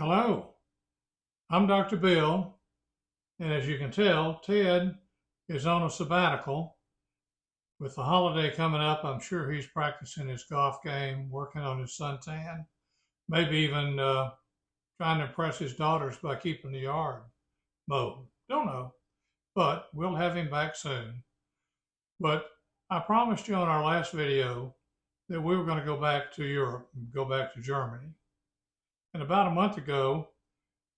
Hello, I'm Dr. Bill, and as you can tell, Ted is on a sabbatical. With the holiday coming up, I'm sure he's practicing his golf game, working on his suntan, maybe even trying to impress his daughters by keeping the yard mowed. Don't know, but we'll have him back soon. But I promised you on our last video that we were going to go back to Europe, go back to Germany. And about a month ago,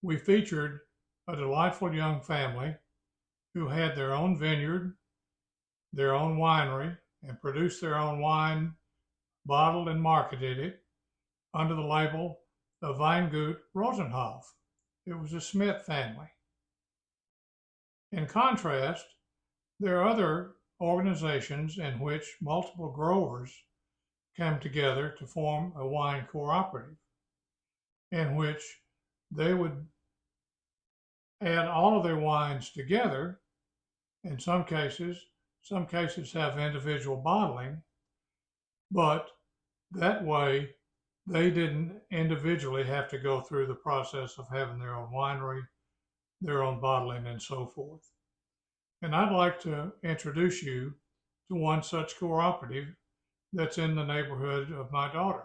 we featured a delightful young family who had their own vineyard, their own winery, and produced their own wine, bottled and marketed it under the label of Weingut Rosenhof. It was a Smith family. In contrast, there are other organizations in which multiple growers come together to form a wine cooperative, in which they would add all of their wines together. In some cases have individual bottling, but that way they didn't individually have to go through the process of having their own winery, their own bottling, and so forth. And I'd like to introduce you to one such cooperative that's in the neighborhood of my daughter.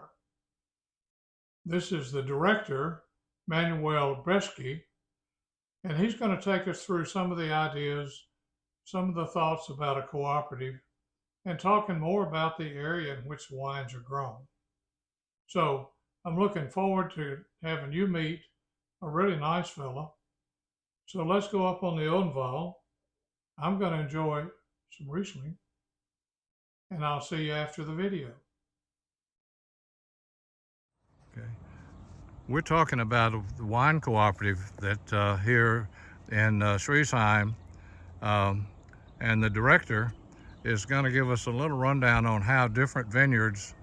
This is the director, Manuel Bresky, and he's going to take us through some of the ideas, some of the thoughts about a cooperative, and talking more about the area in which wines are grown. So I'm looking forward to having you meet a really nice fella. So let's go up on the Odenwald. I'm going to enjoy some Riesling, and I'll see you after the video. Okay. We're talking about the wine cooperative that here in Schriesheim, and the director is going to give us a little rundown on how different vineyards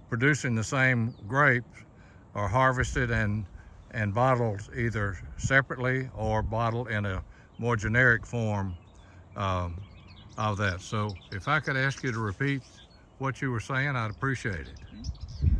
producing the same grapes are harvested and bottled either separately or bottled in a more generic form of that. So if I could ask you to repeat what you were saying, I'd appreciate it.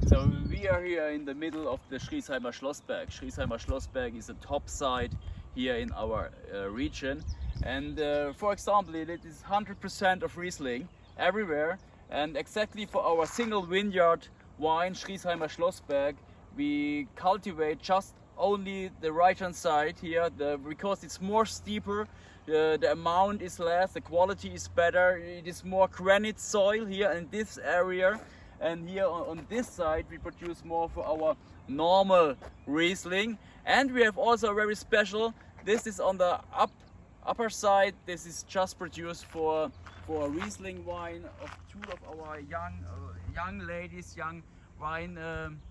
So we are here in the middle of the Schriesheimer Schlossberg. Schriesheimer Schlossberg is a top site here in our region. And for example, it is 100% of Riesling everywhere. And exactly for our single vineyard wine, Schriesheimer Schlossberg, we cultivate just only the right hand side here because it's more steeper, the amount is less, the quality is better, it is more granite soil here in this area. And here on this side we produce more for our normal Riesling. And we have also a very special, this is on the upper side, this is just produced for a Riesling wine of two of our young ladies, young wine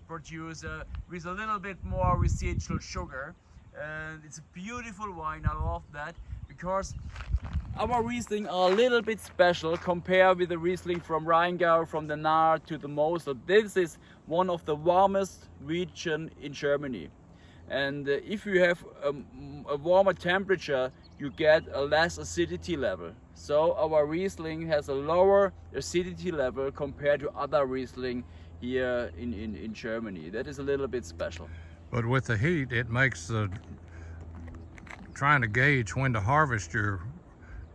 producer, with a little bit more residual sugar. And it's a beautiful wine, I love that, because our Riesling are a little bit special compared with the Riesling from Rheingau, from the Nahr to the Mosel. This is one of the warmest region in Germany. And if you have a warmer temperature, you get a less acidity level. So our Riesling has a lower acidity level compared to other Riesling here in Germany. That is a little bit special. But with the heat, it makes trying to gauge when to harvest your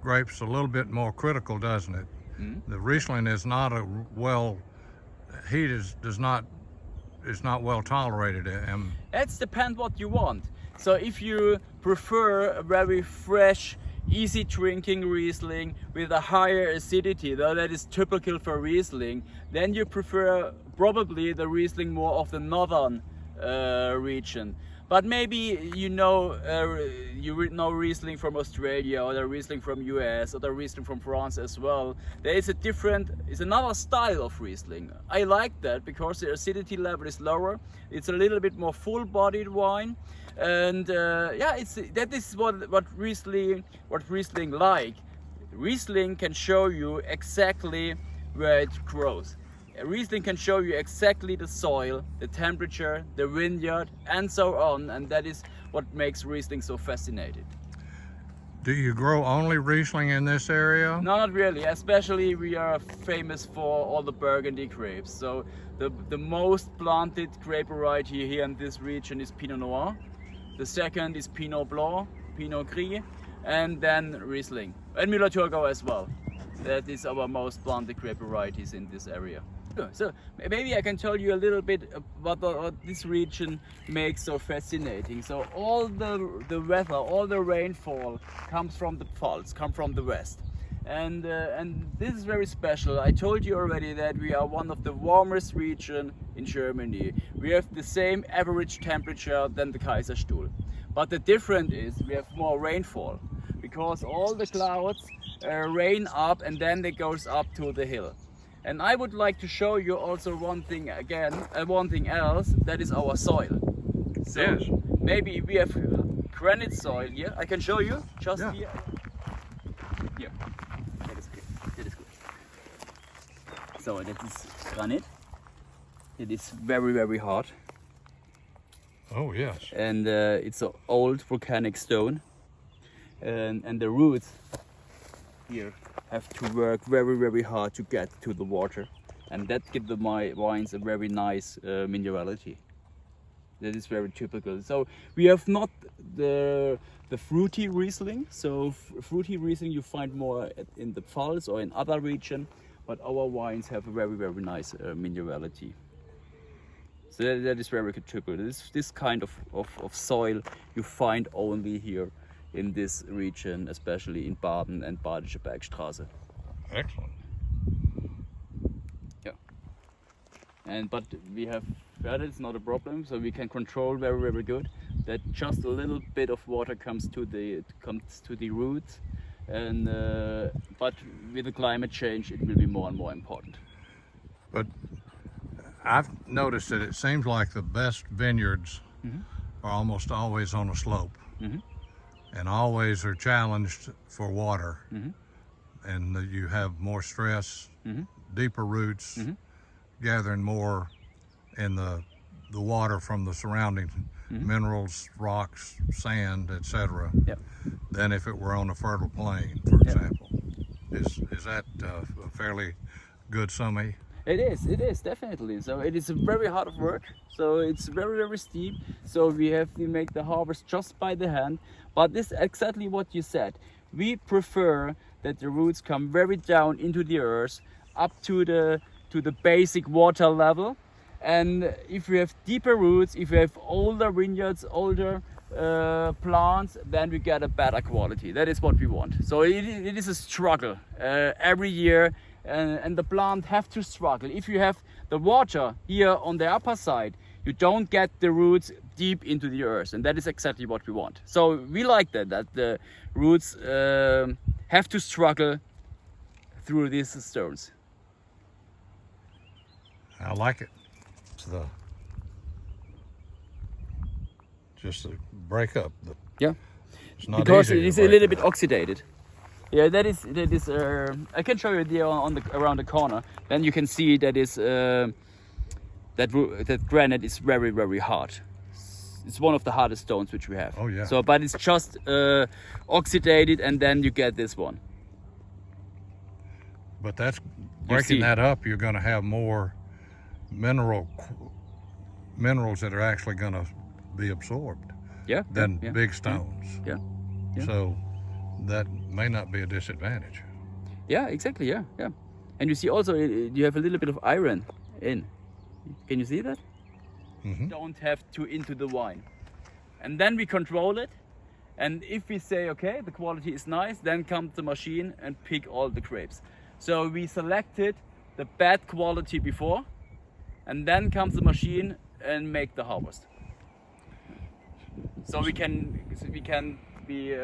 grapes a little bit more critical, doesn't it? Mm-hmm. The Riesling is not heat is not well tolerated. It depends what you want. So if you prefer a very fresh, easy drinking Riesling with a higher acidity, though that is typical for Riesling, then you prefer probably the Riesling more of the northern region. But maybe you know Riesling from Australia, or the Riesling from US, or the Riesling from France as well. There is it's another style of Riesling. I like that because the acidity level is lower. It's a little bit more full-bodied wine, and that is what Riesling like. Riesling can show you exactly where it grows. Riesling can show you exactly the soil, the temperature, the vineyard, and so on, and that is what makes Riesling so fascinating. Do you grow only Riesling in this area? No, not really. Especially we are famous for all the Burgundy grapes. So the most planted grape variety here in this region is Pinot Noir. The second is Pinot Blanc, Pinot Gris, and then Riesling. And Müller-Thurgau as well. That is our most planted grape varieties in this area. So maybe I can tell you a little bit about what this region makes so fascinating. So all the weather, all the rainfall comes from the Pfalz, come from the west. And this is very special. I told you already that we are one of the warmest regions in Germany. We have the same average temperature than the Kaiserstuhl. But the difference is we have more rainfall because all the clouds rain up and then it goes up to the hill. And I would like to show you also one thing else, that is our soil. So yes. Maybe we have granite soil here. I can show you just Yeah. here. Here. That is good. That is good. So that is granite. It is very, very hard. Oh, yes. And it's an old volcanic stone. And the roots here have to work very, very hard to get to the water, and that gives the wines a very nice minerality. That is very typical. So we have not the fruity Riesling. So fruity Riesling you find more in the Pfalz or in other region, but our wines have a very, very nice minerality. So that is very typical. This kind of soil you find only here in this region, especially in Baden and Badische Bergstraße. Excellent. Yeah. But we have that is not a problem, so we can control very, very good that just a little bit of water comes to the roots, and but with the climate change it will be more and more important. But I've noticed that it seems like the best vineyards are almost always on a slope. And always are challenged for water, and that you have more stress, deeper roots, gathering more in the water from the surrounding minerals, rocks, sand, etc., than if it were on a fertile plain, for example. Is that a fairly good summary? It is definitely. So it is very hard work. So it's very, very steep. So we make the harvest just by the hand. But this is exactly what you said. We prefer that the roots come very down into the earth, up to the basic water level. And if we have deeper roots, if we have older vineyards, older plants, then we get a better quality. That is what we want. So it is a struggle every year. And the plant have to struggle. If you have the water here on the upper side, you don't get the roots deep into the earth, and that is exactly what we want. So we like that the roots have to struggle through these stones. I like it. It's just a break up. Yeah, it's not because easy it is to a break little it bit up. oxidated. Yeah, that is. I can show you there around the corner. Then you can see that is that granite is very, very hard. It's one of the hardest stones which we have. Oh yeah. So, but it's just oxidated, and then you get this one. But that's breaking that up. You're going to have more minerals that are actually going to be absorbed. Yeah. Than big stones. Yeah. So that may not be a disadvantage. Yeah, exactly. Yeah. And you see also you have a little bit of iron in. Can you see that? Don't have to into the wine, and then we control it. And if we say okay, the quality is nice, then comes the machine and pick all the grapes. So we selected the bad quality before, and then comes the machine and make the harvest. So we can be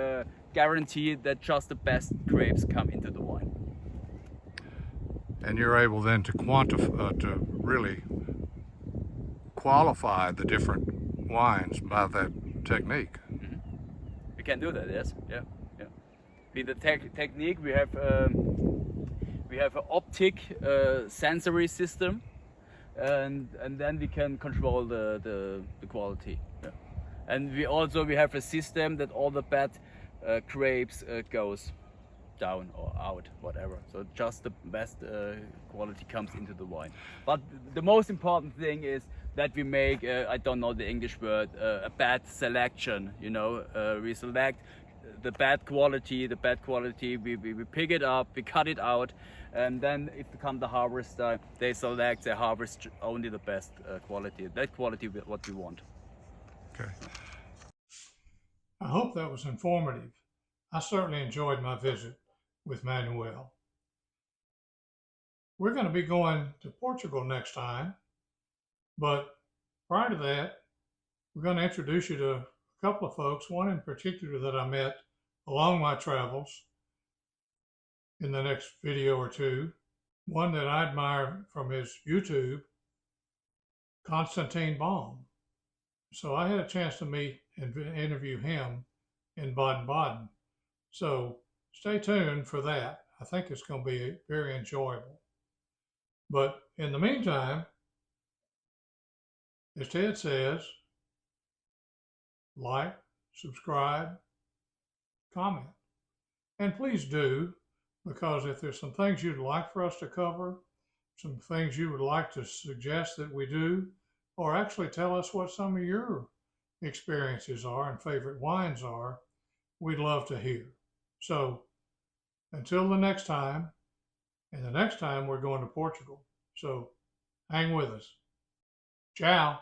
guaranteed that just the best grapes come into the wine. And you're able then to quantify, to really qualify the different wines by that technique. We can do that, yes, yeah. With the technique, we have an optic sensory system, and then we can control the quality. Yeah. And we have a system that all the bad grapes goes down or out, whatever. So just the best quality comes into the wine. But the most important thing is that we make, I don't know the English word, a bad selection. You know, we select the bad quality, we pick it up, we cut it out, and then if they come the harvester, they select, they harvest only the best quality. That quality what we want. Okay. I hope that was informative. I certainly enjoyed my visit with Manuel. We're going to be going to Portugal next time, but prior to that, we're going to introduce you to a couple of folks, one in particular that I met along my travels in the next video or two, one that I admire from his YouTube, Konstantin Baum. So I had a chance to meet and interview him in Baden-Baden. So stay tuned for that. I think it's going to be very enjoyable. But in the meantime, as Ted says, like, subscribe, comment. And please do, because if there's some things you'd like for us to cover, some things you would like to suggest that we do, or actually tell us what some of your experiences are and favorite wines are, we'd love to hear. So until the next time, and the next time we're going to Portugal. So hang with us. Ciao.